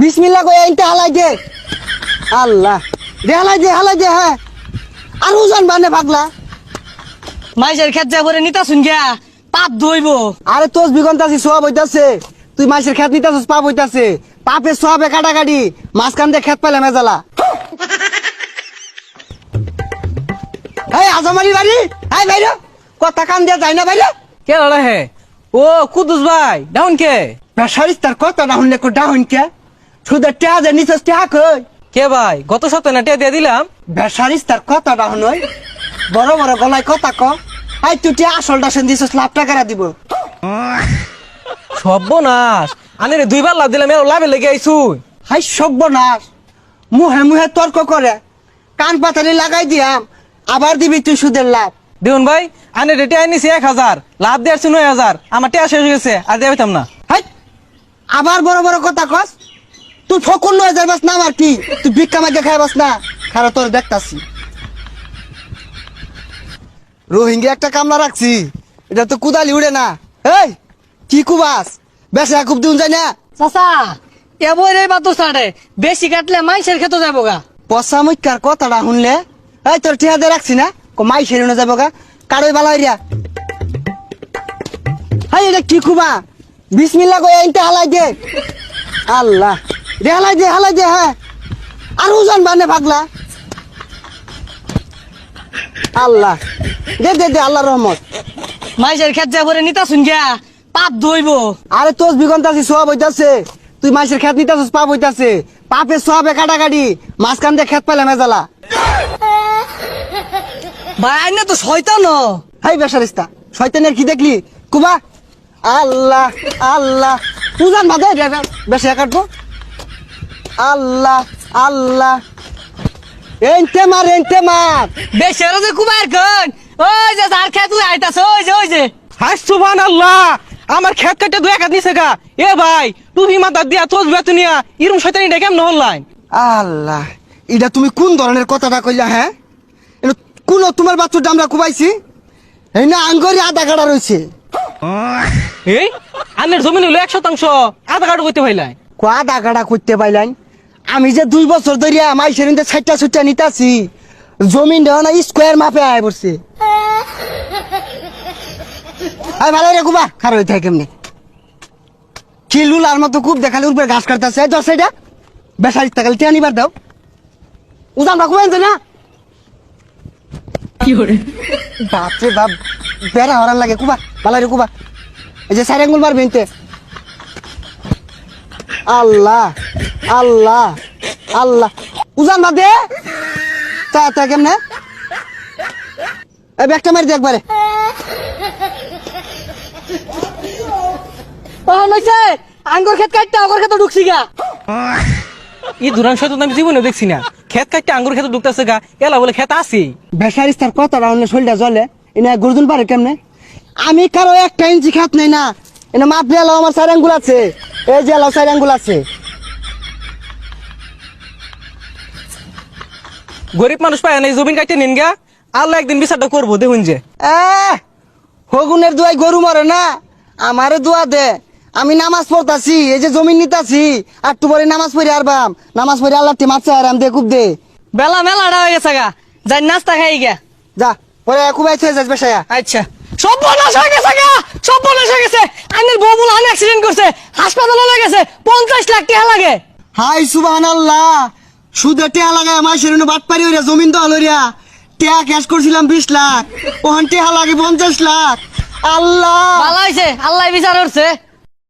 বিসমিল্লাহ কই এইটা হালাই দে। আল্লাহ দে হালাই দে হ্যাঁ। আর ওজন বানে পাগলা। মাইসের খেত যা করে নিতা শুন গিয়া পাপ ধইব। আরে তোস বিগন্তাছি সব হইতাছে। তুই মাইসের খেত নিতাছস পাপ হইতাছে। পাপে সবে কাটাকাটি মাঝখান দিয়ে খেত পাইলে মেজালা। এই আজমারি বাড়ি এই বাইরে কথা কান দিয়া যায় না বাইরে। কে লড়া হে? ও কুদুস ভাই ডাউন কে? বেসারিস তার কথা না শুনলে ডাউন কে শুধু টেয়া যে নিছস টেয়া কই। কে ভাই গত সপ্তাহে না টিয়া দিয়ে দিলাম। বেসারিস তার কথা না শুনই বড় বড় গলায় কথা ক। আই তুই টিয়া আসলটা সেন দিছস লাভ টাকা দিব। সর্বনাশ আনে রে দুইবার লাভ দিলাম এর লাভে লেগে আইছু। হাই সর্বনাশ মুহে মুহে তর্ক করে কান পাতালি লাগাই দিয়াম আবার দিবি তুই সুদের লাভ। দেখুন ভাই আনে রে টিয়া নিছি 1000 লাভ দিয়ে আসছি 9000 আমার টিয়া শেষ হয়ে গেছে আর দিয়ে পাইতাম না। হাই আবার বড় বড় কথা কস। তুই ফকুন নয় যাইবাস না আমার কি তুই ভিক্ষা মাগে খাইবাস না খারা তোর দেখতাছি। রোহিঙ্গা একটা কামলা রাখছি এটা তো কুদালি উড়ে না। এই কি কুবাস বেশা খুব দিন যায় না। চাচা এবই রে বাতো সাড়ে বেশি কাটলে মাইসের খেতে যাবো গা। পচা মুখার কথাটা শুনলে এই তোর ঠিয়া দিয়ে রাখছি না মাই সেরে যাবো গা কারোই বালা হইয়া। হাই এটা কি কুবা বিসমিল্লাহ কই এইটা হালাই দে। আল্লাহ দে হালাই দে হ্যাঁ। আর ওজন বানে পাগলা। আল্লাহ দে দে দে আল্লাহর রহমত। মাইসের খেত যা করে নিতা শুন গিয়া পাপ ধইব। আরে তোস বিগন্তাছি সব হইতাছে। তুই মাইসের খেত নিতাছস পাপ হইতাছে। পাপে সবে কাটাকাটি মাঝখান দিয়ে খেত পাইলে মেজালা। ভাই আইনে তো শয়তান। হাই বেসারিস্তা শয়তানের কি দেখলি কুবা। আল্লাহ আল্লাহ উজান বাদে বেশি কাটবো। আল্লাহ আল্লাহ এনতে মার বেশি যে কুমার কন ওই যে যার খেত আইতাছে ওই যে হাই সুবহানাল্লাহ আমার খেত কাটে 2 হাত নিছে গা। এ ভাই তুমি মাথা দিয়া তোজ বেতুনিয়া ইরম শয়তানি ডে কেমন হল্লাই? আল্লাহ এটা তুমি কোন ধরনের কথাটা কইলা হ্যাঁ? কোন তোমার বাচ্চাটা আমরা কুবাইছি এই না আঙ্গরি আধা গাড়া রয়েছে। এই আনের জমিন হলো 100% আধা কাটো করতে পাইলাই। আধা গাড়া করতে পাইলেন আমি যে 2 বছর ধরিয়া মাইসের ছাইটা ছুটটা নিতাছি জমিন দেওয়া না স্কোয়ার মাপে আয় পড়ছে। ভালো রে কুবা খারাপ হইতে কেমনি খিলুলার মতো খুব দেখালে উপরে ঘাস কাটতেছে দশ সাইডা বেসারি টাকালে টিয়া নিবার দাও উজান রাখবো না কি করে বাপরে বাপ বেড়া হরান লাগে কুবা ভালো রে কুবা এই যে সাইড আঙ্গুল মারবে এনতে। আল্লাহ আল্লাহ আল্লাহ উজান বাদে তা কেমনে এই ব্যাগটা মারি দে একবারে। নইছে আঙ্গুর খেত কাটতে আগর খেতে ঢুকছি গা। এই দুরাং শয়তান আমি জীবনে দেখছি না। খেত কাটতে আঙ্গুর খেতে ঢুকতেছে গা এলা বলে খেত আছে। বেসারিস তার কথাটা অন্য শরীরটা জ্বলে এনে গুরুদুন পারে কেমনে। আমি কারো 1 ইঞ্চি খাত নেই না এনে মাপ নিয়ে এলাও আমার 4 আঙ্গুল আছে এই যে এলাও 4 আঙ্গুল আছে। গরিব মানুষ পায় না জমিন কাটতে নিন গা আল্লাহ একদিন বিচারটা করবো দেখুন যে। হগুনের দোয়াই গরু মরে না আমারে দোয়া দে আমি নামাজ পড়তাছি এই যে জমিন নিতাছি আর একটু পরে নামাজ পড়ি আরবাম নামাজ পড়ি আল্লাহ মারছে আরাম দে খুব দে বেলা মেলাটা হয়ে গেছে গা যাই নাস্তা খাই গা। যা পরে কুবাই থয়ে যাস বেসায়া। আচ্ছা সব বনাশ হয়ে গেছে গা সব বনাশ হয়ে গেছে। আইনের বউ বলে অ্যাক্সিডেন্ট করছে হাসপাতালে লয়ে গেছে 50 লাখ টাকা লাগে। হাই সুবহানাল্লাহ সুদে টেয়া লাগায় মাসের বাট পারি হইরা জমিন তো হলরিয়া টেয়া ক্যাশ করছিলাম 20 লাখ ওখান টেয়া লাগে 50 লাখ। আল্লাহ ভালো হয়েছে আল্লাহ বিচার করছে।